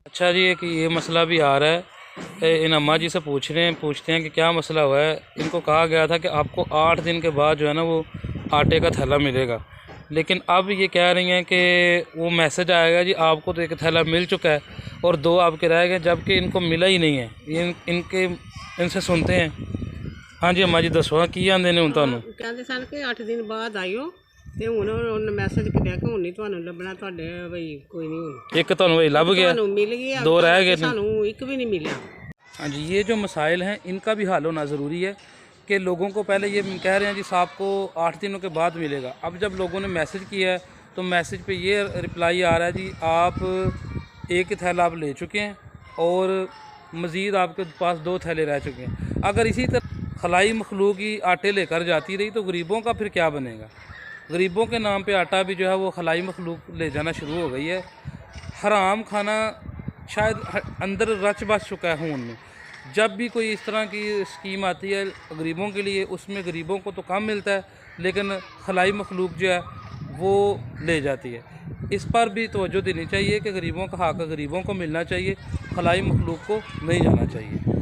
अच्छा जी, एक ये मसला भी आ रहा है। इन अम्मा जी से पूछते हैं कि क्या मसला हुआ है। इनको कहा गया था कि आपको 8 दिन के बाद जो है ना वो आटे का थैला मिलेगा, लेकिन अब ये कह रही हैं कि वो मैसेज आएगा जी आपको तो एक थैला मिल चुका है और 2 आपके रह गए, जबकि इनको मिला ही नहीं है। ये इनसे सुनते हैं। हाँ जी अम्मा जी दसो की आंदे ने तुहानू? कहते सन कि 8 दिन बाद आइयो ते हुण उन्होंने मैसेज करिया कि हुण नहीं तुहानू लभना, तुहाडे बई कोई नहीं हुण एक तुहानू वही लभ गया, तुहानू मिल गया, 2 रह गए। सानू एक भी नहीं मिला। हाँ जी, ये जो मसाइल हैं इनका भी हल होना ज़रूरी है कि लोगों को पहले ये कह रहे हैं जी साहब को 8 दिनों के बाद मिलेगा। अब जब लोगों ने मैसेज किया है तो मैसेज पे ये रिप्लाई आ रहा है जी आप एक थैला आप ले चुके हैं और मज़ीद आपके पास 2 थैले रह चुके हैं। अगर इसी तरह खलाई मखलूक ही आटे लेकर जाती रही तो गरीबों का फिर क्या बनेगा? गरीबों के नाम पे आटा भी जो है वो खलाई मखलूक ले जाना शुरू हो गई है। हराम खाना शायद अंदर रच बस चुका है खून में। जब भी कोई इस तरह की स्कीम आती है गरीबों के लिए, उसमें गरीबों को तो कम मिलता है लेकिन खलाई मखलूक जो है वो ले जाती है। इस पर भी तवज्जो देनी चाहिए कि गरीबों का हक़ गरीबों को मिलना चाहिए, खलाई मखलूक को नहीं जाना चाहिए।